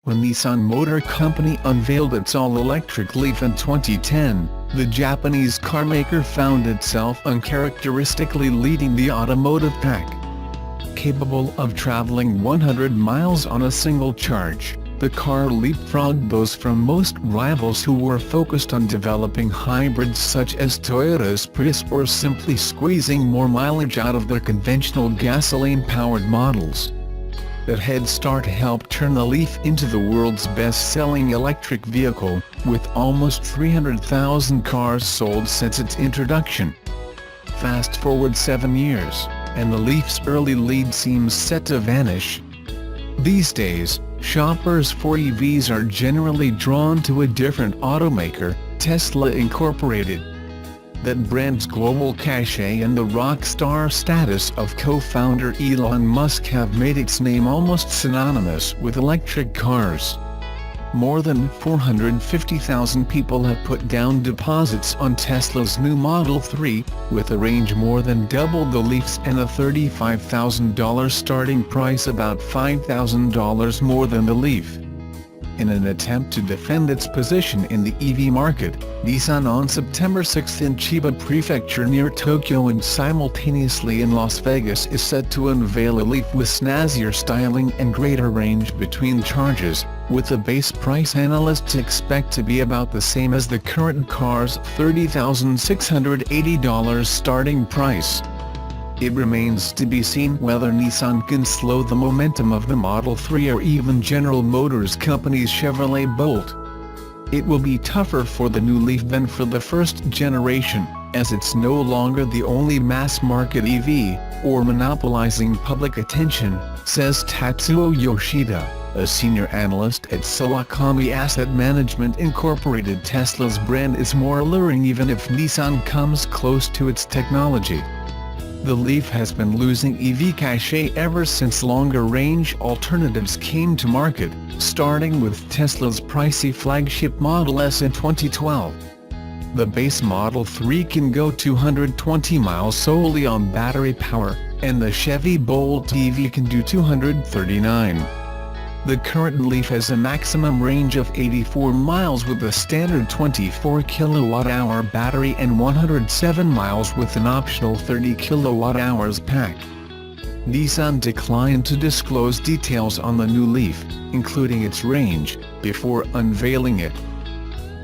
When Nissan Motor Company unveiled its all-electric Leaf in 2010, the Japanese carmaker found itself uncharacteristically leading the automotive pack. Capable of traveling 100 miles on a single charge, the car leapfrogged those from most rivals who were focused on developing hybrids such as Toyota's Prius or simply squeezing more mileage out of their conventional gasoline-powered models. That head start helped turn the Leaf into the world's best-selling electric vehicle, with almost 300,000 cars sold since its introduction. Fast forward 7 years, and the Leaf's early lead seems set to vanish. These days, shoppers for EVs are generally drawn to a different automaker, Tesla Incorporated. That brand's global cachet and the rock star status of co-founder Elon Musk have made its name almost synonymous with electric cars. More than 450,000 people have put down deposits on Tesla's new Model 3, with a range more than double the Leaf's and a $35,000 starting price, about $5,000 more than the Leaf. In an attempt to defend its position in the EV market, Nissan on September 6 in Chiba Prefecture near Tokyo and simultaneously in Las Vegas is set to unveil a Leaf with snazzier styling and greater range between charges, with the base price analysts expect to be about the same as the current car's $30,680 starting price. It remains to be seen whether Nissan can slow the momentum of the Model 3 or even General Motors Company's Chevrolet Bolt. It will be tougher for the new Leaf than for the first generation, as it's no longer the only mass-market EV, or monopolizing public attention, says Tatsuo Yoshida, a senior analyst at Sawakami Asset Management Incorporated. Tesla's brand is more alluring even if Nissan comes close to its technology. The Leaf has been losing EV cachet ever since longer-range alternatives came to market, starting with Tesla's pricey flagship Model S in 2012. The base Model 3 can go 220 miles solely on battery power, and the Chevy Bolt EV can do 239. The current Leaf has a maximum range of 84 miles with a standard 24 kWh battery and 107 miles with an optional 30 kWh pack. Nissan declined to disclose details on the new Leaf, including its range, before unveiling it.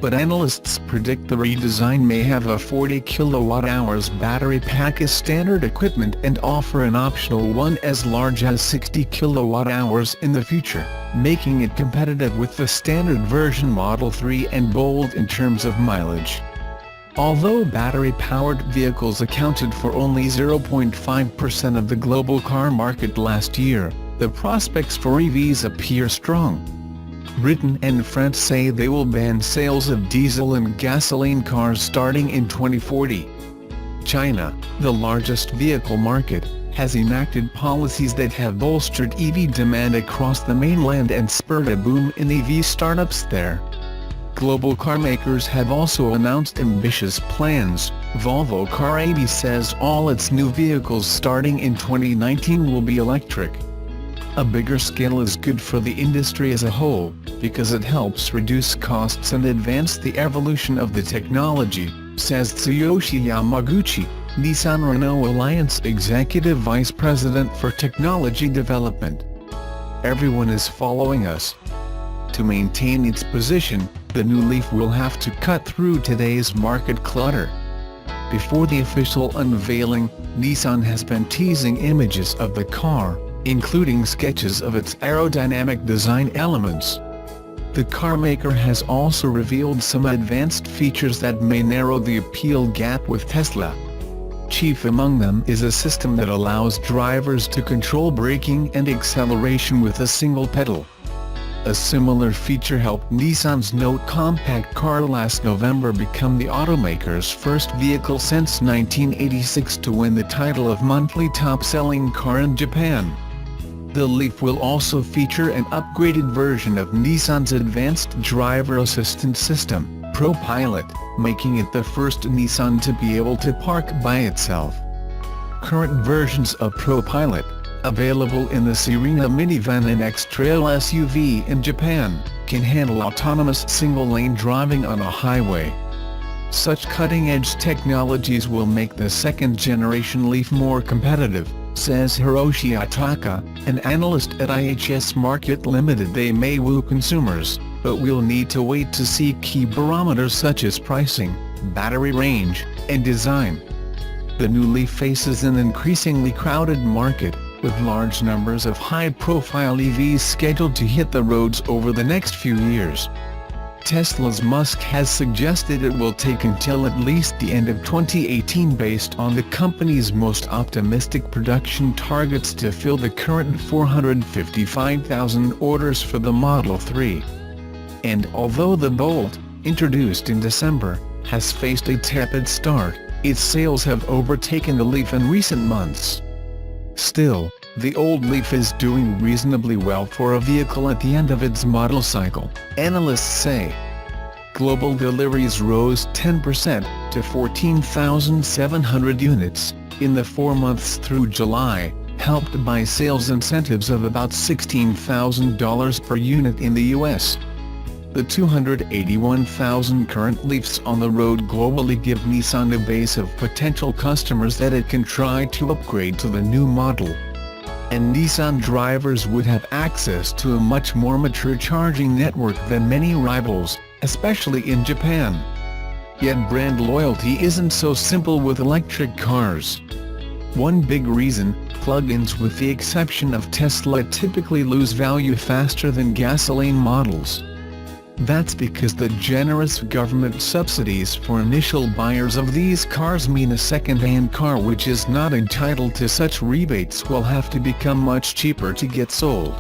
But analysts predict the redesign may have a 40 kWh battery pack as standard equipment and offer an optional one as large as 60 kWh in the future, making it competitive with the standard version Model 3 and Bolt in terms of mileage. Although battery-powered vehicles accounted for only 0.5% of the global car market last year, the prospects for EVs appear strong. Britain and France say they will ban sales of diesel and gasoline cars starting in 2040. China, the largest vehicle market, has enacted policies that have bolstered EV demand across the mainland and spurred a boom in EV startups there. Global carmakers have also announced ambitious plans. Volvo Car 80 says all its new vehicles starting in 2019 will be electric. A bigger scale is good for the industry as a whole, because it helps reduce costs and advance the evolution of the technology, says Tsuyoshi Yamaguchi, Nissan-Renault Alliance Executive Vice President for Technology Development. Everyone is following us. To maintain its position, the new Leaf will have to cut through today's market clutter. Before the official unveiling, Nissan has been teasing images of the car, including sketches of its aerodynamic design elements. The carmaker has also revealed some advanced features that may narrow the appeal gap with Tesla. Chief among them is a system that allows drivers to control braking and acceleration with a single pedal. A similar feature helped Nissan's Note compact car last November become the automaker's first vehicle since 1986 to win the title of monthly top-selling car in Japan. The Leaf will also feature an upgraded version of Nissan's advanced driver assistance system, ProPilot, making it the first Nissan to be able to park by itself. Current versions of ProPilot, Available in the Serena minivan and X-Trail SUV in Japan, can handle autonomous single-lane driving on a highway. Such cutting-edge technologies will make the second-generation Leaf more competitive, says Hiroshi Ataka, an analyst at IHS Markit Limited. They may woo consumers, but we'll need to wait to see key barometers such as pricing, battery range, and design. The new Leaf faces an increasingly crowded market, with large numbers of high-profile EVs scheduled to hit the roads over the next few years. Tesla's Musk has suggested it will take until at least the end of 2018 based on the company's most optimistic production targets to fill the current 455,000 orders for the Model 3. And although the Bolt, introduced in December, has faced a tepid start, its sales have overtaken the Leaf in recent months. Still, the old Leaf is doing reasonably well for a vehicle at the end of its model cycle, analysts say. Global deliveries rose 10% to 14,700 units in the 4 months through July, helped by sales incentives of about $16,000 per unit in the US. The 281,000 current Leafs on the road globally give Nissan a base of potential customers that it can try to upgrade to the new model. And Nissan drivers would have access to a much more mature charging network than many rivals, especially in Japan. Yet brand loyalty isn't so simple with electric cars. One big reason, plug-ins with the exception of Tesla typically lose value faster than gasoline models. That's because the generous government subsidies for initial buyers of these cars mean a second-hand car which is not entitled to such rebates will have to become much cheaper to get sold.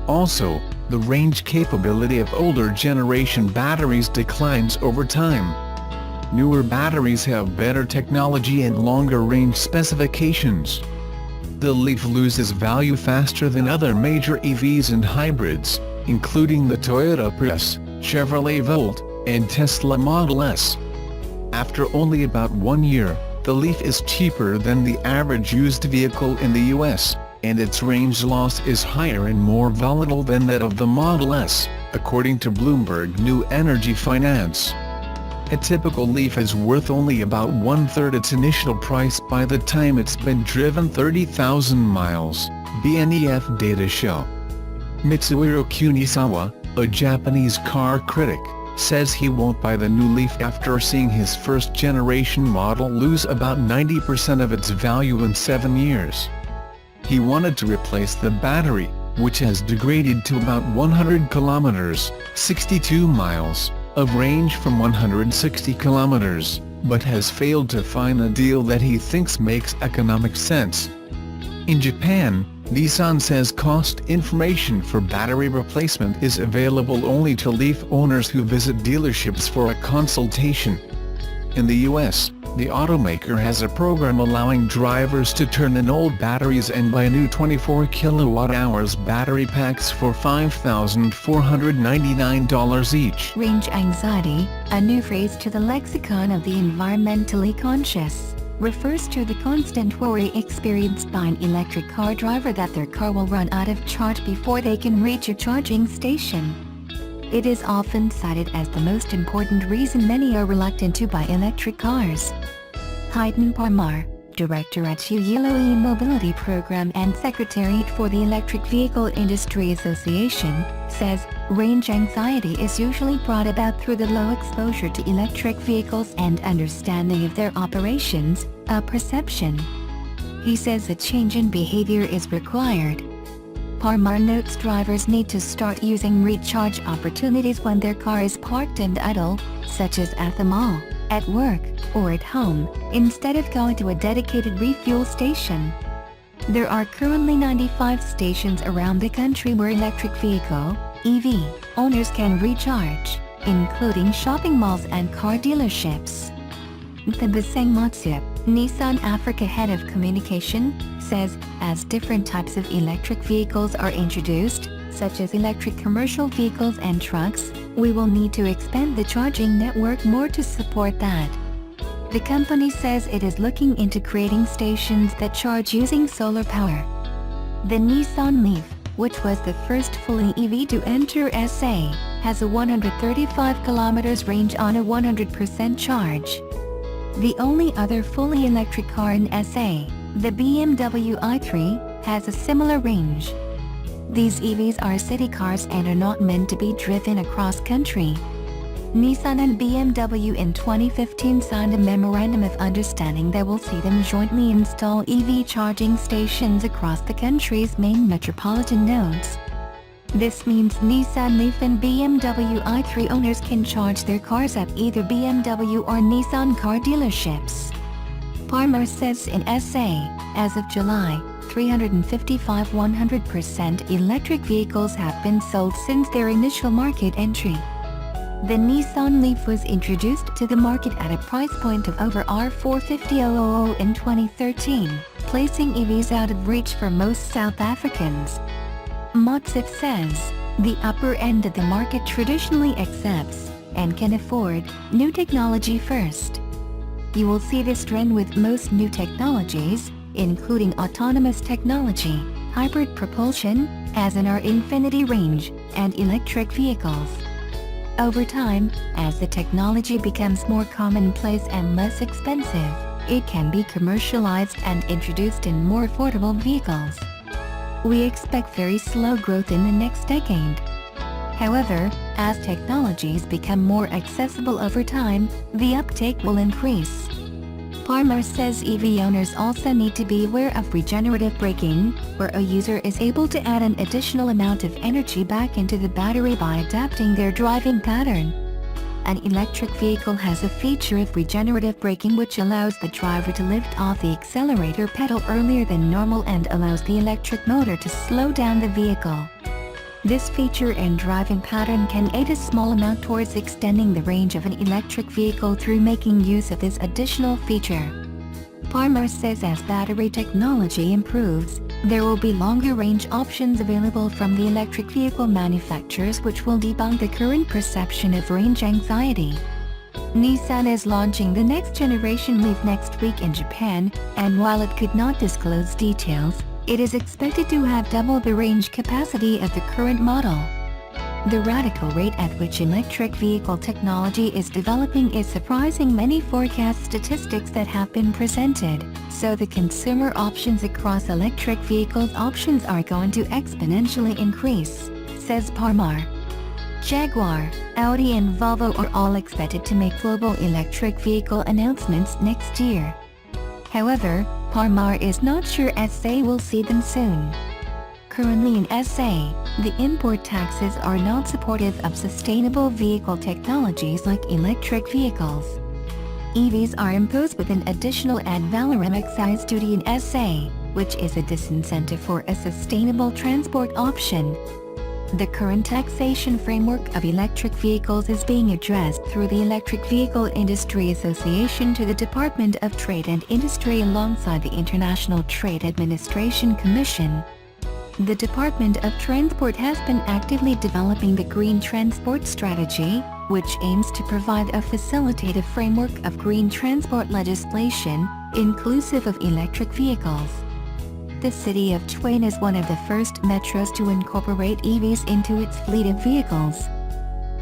Also, the range capability of older generation batteries declines over time. Newer batteries have better technology and longer range specifications. The Leaf loses value faster than other major EVs and hybrids, including the Toyota Prius, Chevrolet Volt, and Tesla Model S. After only about 1 year, the Leaf is cheaper than the average used vehicle in the US, and its range loss is higher and more volatile than that of the Model S, according to Bloomberg New Energy Finance. A typical Leaf is worth only about one-third its initial price by the time it's been driven 30,000 miles, BNEF data show. Mitsuhiro Kunisawa, a Japanese car critic, says he won't buy the new Leaf after seeing his first-generation model lose about 90% of its value in 7 years. He wanted to replace the battery, which has degraded to about 100 kilometers, 62 miles, of range from 160 kilometers, but has failed to find a deal that he thinks makes economic sense. In Japan, Nissan says cost information for battery replacement is available only to Leaf owners who visit dealerships for a consultation. In the US, the automaker has a program allowing drivers to turn in old batteries and buy new 24 kWh battery packs for $5,499 each. Range anxiety, a new phrase to the lexicon of the environmentally conscious, refers to the constant worry experienced by an electric car driver that their car will run out of charge before they can reach a charging station. It is often cited as the most important reason many are reluctant to buy electric cars. Hayden Parmar, Director at Yellow E-Mobility Program and Secretariat for the Electric Vehicle Industry Association, says, range anxiety is usually brought about through the low exposure to electric vehicles and understanding of their operations, a perception. He says a change in behavior is required. Parmar notes drivers need to start using recharge opportunities when their car is parked and idle, such as at the mall, at work, or at home, instead of going to a dedicated refuel station. There are currently 95 stations around the country where electric vehicle, EV, owners can recharge, including shopping malls and car dealerships. Tabaseng Matsup, Nissan Africa Head of Communication, says, as different types of electric vehicles are introduced, such as electric commercial vehicles and trucks, we will need to expand the charging network more to support that. The company says it is looking into creating stations that charge using solar power. The Nissan Leaf, which was the first fully EV to enter SA, has a 135 km range on a 100% charge. The only other fully electric car in SA, the BMW i3, has a similar range. These EVs are city cars and are not meant to be driven across country. Nissan and BMW in 2015 signed a memorandum of understanding that will see them jointly install EV charging stations across the country's main metropolitan nodes. This means Nissan Leaf and BMW i3 owners can charge their cars at either BMW or Nissan car dealerships. Palmer says in SA, as of July, 355 100% electric vehicles have been sold since their initial market entry. The Nissan Leaf was introduced to the market at a price point of over R450,000 in 2013, placing EVs out of reach for most South Africans. Sept says, the upper end of the market traditionally accepts, and can afford, new technology first. You will see this trend with most new technologies, including autonomous technology, hybrid propulsion, as in our Infinity range, and electric vehicles. Over time, as the technology becomes more commonplace and less expensive, it can be commercialized and introduced in more affordable vehicles. We expect very slow growth in the next decade. However, as technologies become more accessible over time, the uptake will increase. Palmer says EV owners also need to be aware of regenerative braking, where a user is able to add an additional amount of energy back into the battery by adapting their driving pattern. An electric vehicle has a feature of regenerative braking which allows the driver to lift off the accelerator pedal earlier than normal and allows the electric motor to slow down the vehicle. This feature and driving pattern can aid a small amount towards extending the range of an electric vehicle through making use of this additional feature. Palmer says as battery technology improves, there will be longer range options available from the electric vehicle manufacturers which will debunk the current perception of range anxiety. Nissan is launching the next generation Leaf next week in Japan, and while it could not disclose details, it is expected to have double the range capacity of the current model. The radical rate at which electric vehicle technology is developing is surprising many forecast statistics that have been presented, so the consumer options across electric vehicles options are going to exponentially increase, says Palmer. Jaguar, Audi and Volvo are all expected to make global electric vehicle announcements next year. However, Palmer is not sure SA will see them soon. Currently in SA, the import taxes are not supportive of sustainable vehicle technologies like electric vehicles. EVs are imposed with an additional ad valorem excise duty in SA, which is a disincentive for a sustainable transport option. The current taxation framework of electric vehicles is being addressed through the Electric Vehicle Industry Association to the Department of Trade and Industry alongside the International Trade Administration Commission. The Department of Transport has been actively developing the Green Transport Strategy, which aims to provide a facilitative framework of green transport legislation, inclusive of electric vehicles. The city of Tshwane is one of the first metros to incorporate EVs into its fleet of vehicles.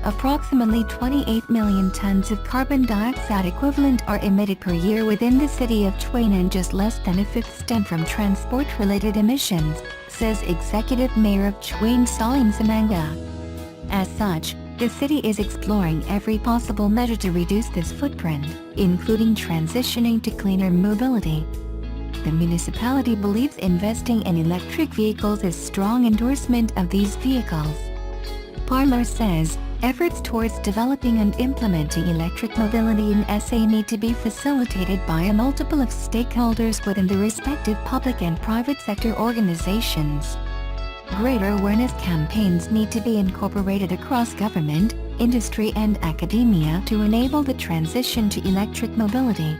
Approximately 28 million tons of carbon dioxide equivalent are emitted per year within the city of Tshwane, and just less than a fifth stem from transport-related emissions, says Executive Mayor of Tshwane Salim Samanga. As such, the city is exploring every possible measure to reduce this footprint, including transitioning to cleaner mobility. The municipality believes investing in electric vehicles is strong endorsement of these vehicles. Palmer says, efforts towards developing and implementing electric mobility in SA need to be facilitated by a multiple of stakeholders within the respective public and private sector organizations. Greater awareness campaigns need to be incorporated across government, industry and academia to enable the transition to electric mobility.